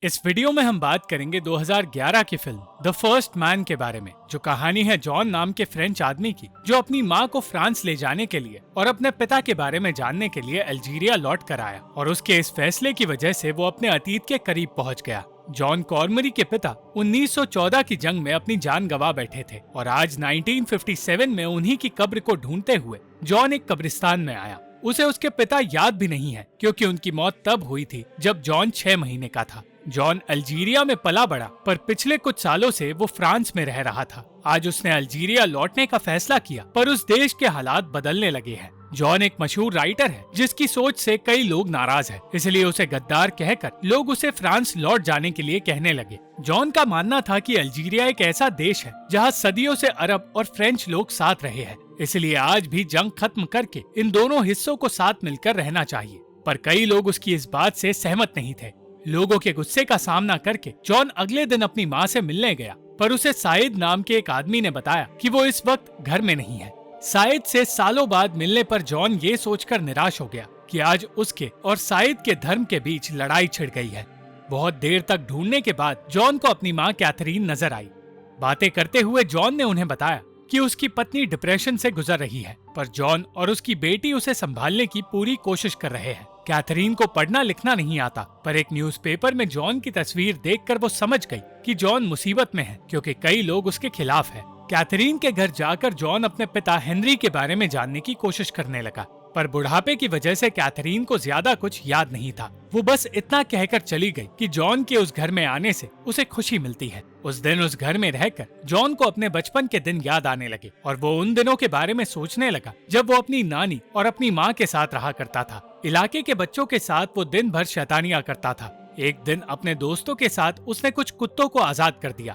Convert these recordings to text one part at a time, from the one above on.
इस वीडियो में हम बात करेंगे 2011 की फिल्म द फर्स्ट मैन के बारे में, जो कहानी है जॉन नाम के फ्रेंच आदमी की, जो अपनी माँ को फ्रांस ले जाने के लिए और अपने पिता के बारे में जानने के लिए अल्जीरिया लौट कर आया और उसके इस फैसले की वजह से वो अपने अतीत के करीब पहुँच गया। जॉन कॉर्मरी के पिता 1914 की जंग में अपनी जान गंवा बैठे थे और आज 1957 में उन्हीं की कब्र को ढूंढते हुए जॉन एक कब्रिस्तान में आया। उसे उसके पिता याद भी नहीं है, क्योंकि उनकी मौत तब हुई थी जब जॉन 6 महीने का था। जॉन अल्जीरिया में पला बड़ा, पर पिछले कुछ सालों से वो फ्रांस में रह रहा था। आज उसने अल्जीरिया लौटने का फैसला किया, पर उस देश के हालात बदलने लगे हैं। जॉन एक मशहूर राइटर है जिसकी सोच से कई लोग नाराज हैं, इसलिए उसे गद्दार कहकर लोग उसे फ्रांस लौट जाने के लिए कहने लगे। जॉन का मानना था कि अल्जीरिया एक ऐसा देश है जहां सदियों से अरब और फ्रेंच लोग साथ रहे हैं, इसलिए आज भी जंग खत्म करके इन दोनों हिस्सों को साथ मिलकर रहना चाहिए। पर कई लोग उसकी इस बात से सहमत नहीं थे। लोगों के गुस्से का सामना करके जॉन अगले दिन अपनी माँ से मिलने गया, पर उसे साइद नाम के एक आदमी ने बताया कि वो इस वक्त घर में नहीं है। साइद से सालों बाद मिलने पर जॉन ये सोचकर निराश हो गया कि आज उसके और साइद के धर्म के बीच लड़ाई छिड़ गई है। बहुत देर तक ढूंढने के बाद जॉन को अपनी माँ कैथरीन नजर आई। बातें करते हुए जॉन ने उन्हें बताया कि उसकी पत्नी डिप्रेशन से गुजर रही है, पर जॉन और उसकी बेटी उसे संभालने की पूरी कोशिश कर रहे हैं। कैथरीन को पढ़ना लिखना नहीं आता, पर एक न्यूज़पेपर में जॉन की तस्वीर देखकर वो समझ गई कि जॉन मुसीबत में है, क्योंकि कई लोग उसके खिलाफ हैं। कैथरीन के घर जाकर जॉन अपने पिता हेनरी के बारे में जानने की कोशिश करने लगा, पर बुढ़ापे की वजह से कैथरीन को ज्यादा कुछ याद नहीं था। वो बस इतना कहकर चली गई कि जॉन के उस घर में आने से उसे खुशी मिलती है। उस दिन उस घर में रहकर जॉन को अपने बचपन के दिन याद आने लगे और वो उन दिनों के बारे में सोचने लगा जब वो अपनी नानी और अपनी माँ के साथ रहा करता था। इलाके के बच्चों के साथ वो दिन भर शैतानियां करता था। एक दिन अपने दोस्तों के साथ उसने कुछ कुत्तों को आजाद कर दिया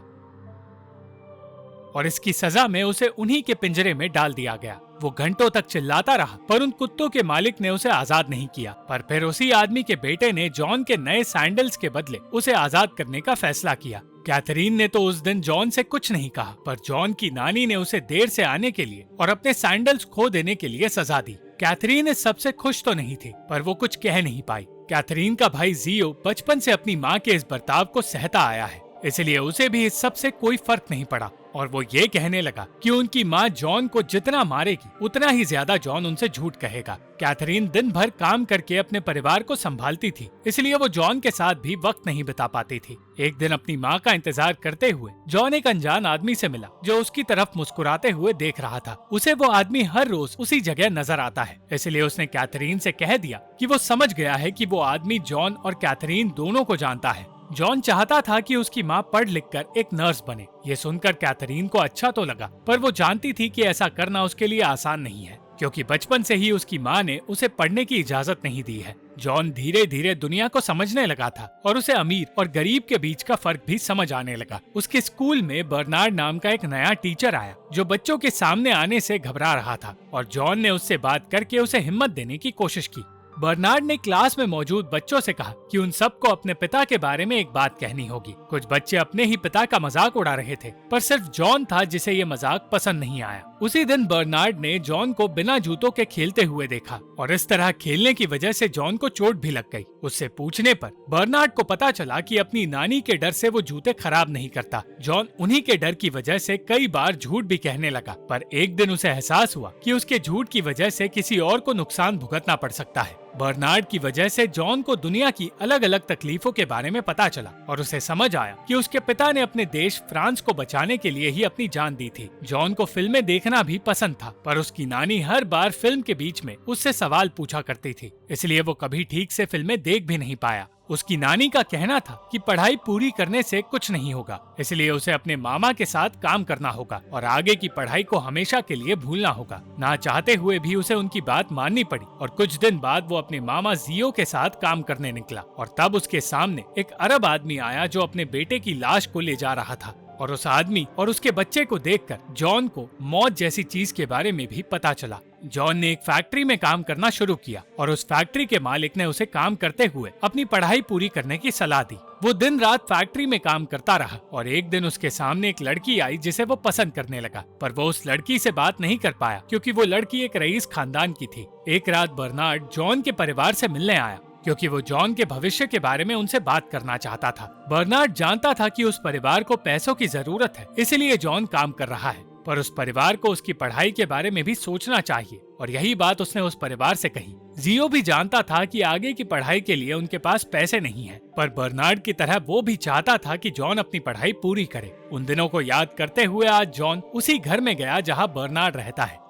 और इसकी सजा में उसे उन्हीं के पिंजरे में डाल दिया गया। वो घंटों तक चिल्लाता रहा, पर उन कुत्तों के मालिक ने उसे आजाद नहीं किया। पर फिर उसी आदमी के बेटे ने जॉन के नए सैंडल्स के बदले उसे आजाद करने का फैसला किया। कैथरीन ने तो उस दिन जॉन से कुछ नहीं कहा, पर जॉन की नानी ने उसे देर से आने के लिए और अपने सैंडल्स खो देने के लिए सजा दी। कैथरीन इस सबसे खुश तो नहीं थी, पर वो कुछ कह नहीं पाई। कैथरीन का भाई जियो बचपन से अपनी माँ के इस बर्ताव को सहता आया है, इसलिए उसे भी इस सब से कोई फर्क नहीं पड़ा और वो ये कहने लगा कि उनकी माँ जॉन को जितना मारेगी उतना ही ज्यादा जॉन उनसे झूठ कहेगा। कैथरीन दिन भर काम करके अपने परिवार को संभालती थी, इसलिए वो जॉन के साथ भी वक्त नहीं बिता पाती थी। एक दिन अपनी माँ का इंतजार करते हुए जॉन एक अनजान आदमी से मिला जो उसकी तरफ मुस्कुराते हुए देख रहा था। उसे वो आदमी हर रोज उसी जगह नजर आता है, इसलिए उसने कैथरीन से कह दिया कि वो समझ गया है कि वो आदमी जॉन और कैथरीन दोनों को जानता है। जॉन चाहता था कि उसकी माँ पढ़ लिख कर एक नर्स बने। ये सुनकर कैथरीन को अच्छा तो लगा, पर वो जानती थी कि ऐसा करना उसके लिए आसान नहीं है, क्योंकि बचपन से ही उसकी माँ ने उसे पढ़ने की इजाजत नहीं दी है। जॉन धीरे धीरे दुनिया को समझने लगा था और उसे अमीर और गरीब के बीच का फर्क भी समझ आने लगा। उसके स्कूल में बर्नार्ड नाम का एक नया टीचर आया जो बच्चों के सामने आने से घबरा रहा था और जॉन ने उससे बात करके उसे हिम्मत देने की कोशिश की। बर्नार्ड ने क्लास में मौजूद बच्चों से कहा कि उन सबको अपने पिता के बारे में एक बात कहनी होगी। कुछ बच्चे अपने ही पिता का मजाक उड़ा रहे थे, पर सिर्फ जॉन था जिसे ये मजाक पसंद नहीं आया। उसी दिन बर्नार्ड ने जॉन को बिना जूतों के खेलते हुए देखा और इस तरह खेलने की वजह से जॉन को चोट भी लग गई। उससे पूछने पर बर्नार्ड को पता चला कि अपनी नानी के डर से वो जूते खराब नहीं करता। जॉन उन्हीं के डर की वजह से कई बार झूठ भी कहने लगा, पर एक दिन उसे एहसास हुआ कि उसके झूठ की वजह से किसी और को नुकसान भुगतना पड़ सकता है। बर्नार्ड की वजह से जॉन को दुनिया की अलग अलग तकलीफों के बारे में पता चला और उसे समझ आया कि उसके पिता ने अपने देश फ्रांस को बचाने के लिए ही अपनी जान दी थी। जॉन को फिल्में देखना भी पसंद था, पर उसकी नानी हर बार फिल्म के बीच में उससे सवाल पूछा करती थी, इसलिए वो कभी ठीक से फिल्में देख भी नहीं पाया। उसकी नानी का कहना था कि पढ़ाई पूरी करने से कुछ नहीं होगा, इसलिए उसे अपने मामा के साथ काम करना होगा और आगे की पढ़ाई को हमेशा के लिए भूलना होगा। ना चाहते हुए भी उसे उनकी बात माननी पड़ी और कुछ दिन बाद वो अपने मामा जियो के साथ काम करने निकला और तब उसके सामने एक अरब आदमी आया जो अपने बेटे की लाश को ले जा रहा था और उस आदमी और उसके बच्चे को देखकर जॉन को मौत जैसी चीज के बारे में भी पता चला। जॉन ने एक फैक्ट्री में काम करना शुरू किया और उस फैक्ट्री के मालिक ने उसे काम करते हुए अपनी पढ़ाई पूरी करने की सलाह दी। वो दिन रात फैक्ट्री में काम करता रहा और एक दिन उसके सामने एक लड़की आई जिसे वो पसंद करने लगा, पर वो उस लड़की से बात नहीं कर पाया क्योंकि वो लड़की एक रईस खानदान की थी। एक रात बर्नार्ड जॉन के परिवार से मिलने आया क्योंकि वो जॉन के भविष्य के बारे में उनसे बात करना चाहता था। बर्नार्ड जानता था कि उस परिवार को पैसों की जरूरत है, इसलिए जॉन काम कर रहा है, पर उस परिवार को उसकी पढ़ाई के बारे में भी सोचना चाहिए, और यही बात उसने उस परिवार से कही। जियो भी जानता था कि आगे की पढ़ाई के लिए उनके पास पैसे नहीं है, पर बर्नार्ड की तरह वो भी चाहता था कि जॉन अपनी पढ़ाई पूरी करे। उन दिनों को याद करते हुए आज जॉन उसी घर में गया जहाँ बर्नार्ड रहता है।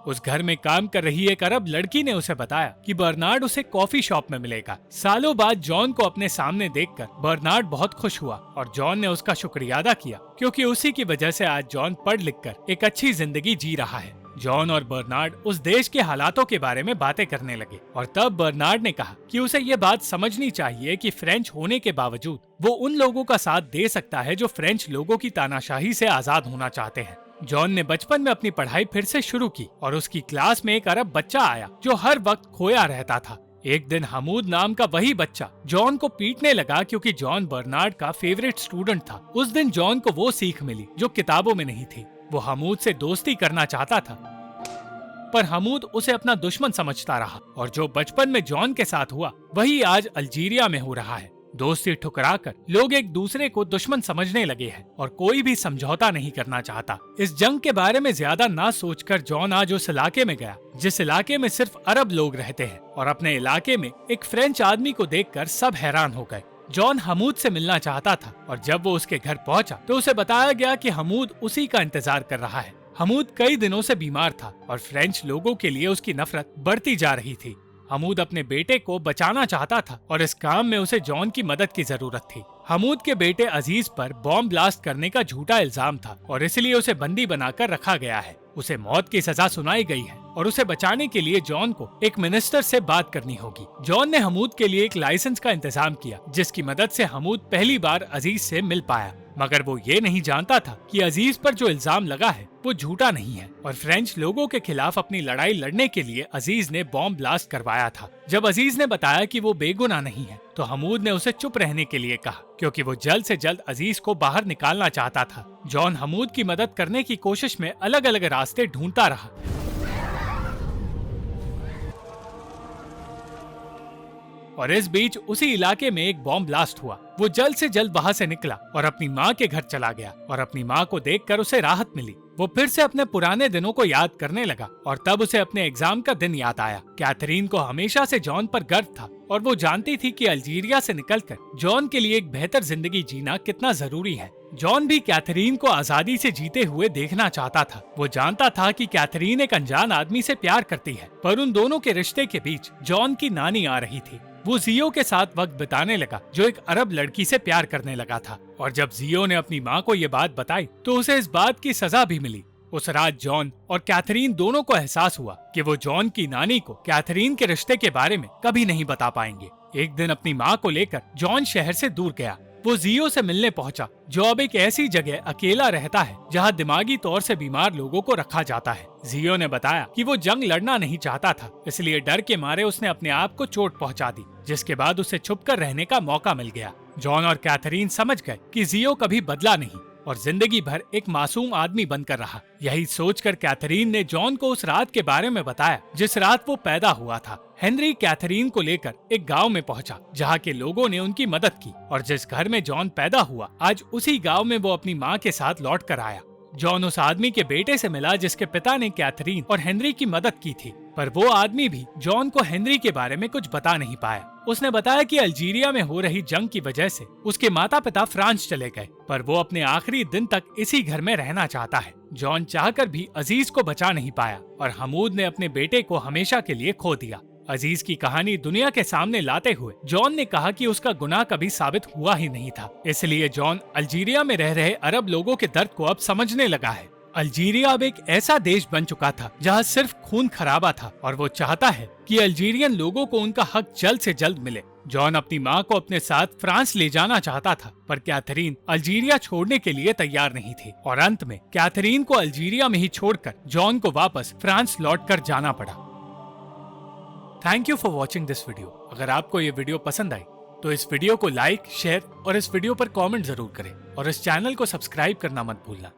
उस घर में काम कर रही एक अरब लड़की ने उसे बताया कि बर्नार्ड उसे कॉफी शॉप में मिलेगा। सालों बाद जॉन को अपने सामने देखकर बर्नार्ड बहुत खुश हुआ और जॉन ने उसका शुक्रिया अदा किया, क्योंकि उसी की वजह से आज जॉन पढ़ लिखकर एक अच्छी जिंदगी जी रहा है। जॉन और बर्नार्ड उस देश के हालातों के बारे में बातें करने लगे और तब बर्नार्ड ने कहा कि उसे ये बात समझनी चाहिए कि फ्रेंच होने के बावजूद वो उन लोगों का साथ दे सकता है जो फ्रेंच लोगों की तानाशाही से आजाद होना चाहते हैं। जॉन ने बचपन में अपनी पढ़ाई फिर से शुरू की और उसकी क्लास में एक अरब बच्चा आया जो हर वक्त खोया रहता था। एक दिन हमूद नाम का वही बच्चा जॉन को पीटने लगा क्योंकि जॉन बर्नार्ड का फेवरेट स्टूडेंट था। उस दिन जॉन को वो सीख मिली जो किताबों में नहीं थी। वो हमूद से दोस्ती करना चाहता था, पर हमूद उसे अपना दुश्मन समझता रहा, और जो बचपन में जॉन के साथ हुआ वही आज अल्जीरिया में हो रहा है। दोस्ती ठुकराकर लोग एक दूसरे को दुश्मन समझने लगे हैं और कोई भी समझौता नहीं करना चाहता। इस जंग के बारे में ज्यादा ना सोचकर जॉन आज उस इलाके में गया जिस इलाके में सिर्फ अरब लोग रहते हैं, और अपने इलाके में एक फ्रेंच आदमी को देखकर सब हैरान हो गए। जॉन हमूद से मिलना चाहता था और जब वो उसके घर पहुंचा तो उसे बताया गया कि हमूद उसी का इंतजार कर रहा है। हमूद कई दिनों से बीमार था और फ्रेंच लोगों के लिए उसकी नफरत बढ़ती जा रही थी। हमूद अपने बेटे को बचाना चाहता था और इस काम में उसे जॉन की मदद की जरूरत थी। हमूद के बेटे अजीज पर बॉम्ब ब्लास्ट करने का झूठा इल्जाम था और इसलिए उसे बंदी बनाकर रखा गया है। उसे मौत की सजा सुनाई गई है और उसे बचाने के लिए जॉन को एक मिनिस्टर से बात करनी होगी। जॉन ने हमूद के लिए एक लाइसेंस का इंतजाम किया जिसकी मदद से हमूद पहली बार अजीज से मिल पाया, मगर वो ये नहीं जानता था कि अजीज पर जो इल्जाम लगा है वो झूठा नहीं है और फ्रेंच लोगों के खिलाफ अपनी लड़ाई लड़ने के लिए अजीज ने बॉम्ब ब्लास्ट करवाया था। जब अजीज ने बताया कि वो बेगुनाह नहीं है तो हमूद ने उसे चुप रहने के लिए कहा, क्योंकि वो जल्द से जल्द अजीज को बाहर निकालना चाहता था। जॉन हमूद की मदद करने की कोशिश में अलग अलग रास्ते ढूंढता रहा, और इस बीच उसी इलाके में एक बॉम्ब ब्लास्ट हुआ। वो जल्द से जल्द वहाँ से निकला और अपनी माँ के घर चला गया, और अपनी माँ को देखकर उसे राहत मिली। वो फिर से अपने पुराने दिनों को याद करने लगा और तब उसे अपने एग्जाम का दिन याद आया। कैथरीन को हमेशा से जॉन पर गर्व था और वो जानती थी कि अल्जीरिया से निकलकर जॉन के लिए एक बेहतर जिंदगी जीना कितना जरूरी है। जॉन भी कैथरीन को आजादी से जीते हुए देखना चाहता था। वो जानता था कि कैथरीन एक अनजान आदमी से प्यार करती है, पर उन दोनों के रिश्ते के बीच जॉन की नानी आ रही थी। वो जियो के साथ वक्त बिताने लगा जो एक अरब लड़की से प्यार करने लगा था, और जब जियो ने अपनी माँ को ये बात बताई तो उसे इस बात की सजा भी मिली। उस रात जॉन और कैथरीन दोनों को एहसास हुआ कि वो जॉन की नानी को कैथरीन के रिश्ते के बारे में कभी नहीं बता पाएंगे। एक दिन अपनी माँ को लेकर जॉन शहर से दूर गया। वो जियो से मिलने पहुंचा जो अब एक ऐसी जगह अकेला रहता है जहां दिमागी तौर से बीमार लोगों को रखा जाता है। जियो ने बताया कि वो जंग लड़ना नहीं चाहता था, इसलिए डर के मारे उसने अपने आप को चोट पहुंचा दी, जिसके बाद उसे छुपकर रहने का मौका मिल गया। जॉन और कैथरीन समझ गए कि जियो कभी बदला नहीं और जिंदगी भर एक मासूम आदमी बनकर रहा। यही सोचकर कैथरीन ने जॉन को उस रात के बारे में बताया जिस रात वो पैदा हुआ था। हेनरी कैथरीन को लेकर एक गांव में पहुंचा जहां के लोगों ने उनकी मदद की, और जिस घर में जॉन पैदा हुआ आज उसी गांव में वो अपनी मां के साथ लौट कर आया। जॉन उस आदमी के बेटे से मिला जिसके पिता ने कैथरीन और हेनरी की मदद की थी, पर वो आदमी भी जॉन को हेनरी के बारे में कुछ बता नहीं पाया। उसने बताया कि अल्जीरिया में हो रही जंग की वजह से उसके माता पिता फ्रांस चले गए, पर वो अपने आखिरी दिन तक इसी घर में रहना चाहता है। जॉन चाहकर भी अजीज को बचा नहीं पाया और हमूद ने अपने बेटे को हमेशा के लिए खो दिया। अजीज की कहानी दुनिया के सामने लाते हुए जॉन ने कहा कि उसका गुनाह कभी साबित हुआ ही नहीं था, इसलिए जॉन अल्जीरिया में रह रहे अरब लोगों के दर्द को अब समझने लगा है। अल्जीरिया अब एक ऐसा देश बन चुका था जहां सिर्फ खून खराबा था, और वो चाहता है कि अल्जीरियन लोगों को उनका हक जल्द से जल्द मिले। जॉन अपनी मां को अपने साथ फ्रांस ले जाना चाहता था, पर कैथरीन अल्जीरिया छोड़ने के लिए तैयार नहीं थी, और अंत में कैथरीन को अल्जीरिया में ही छोड़कर जॉन को वापस फ्रांस लौटकर जाना पड़ा। Thank you for watching this video. अगर आपको ये वीडियो पसंद आई तो इस वीडियो को लाइक, शेयर और इस वीडियो पर कमेंट जरूर करें, और इस चैनल को सब्सक्राइब करना मत भूलना।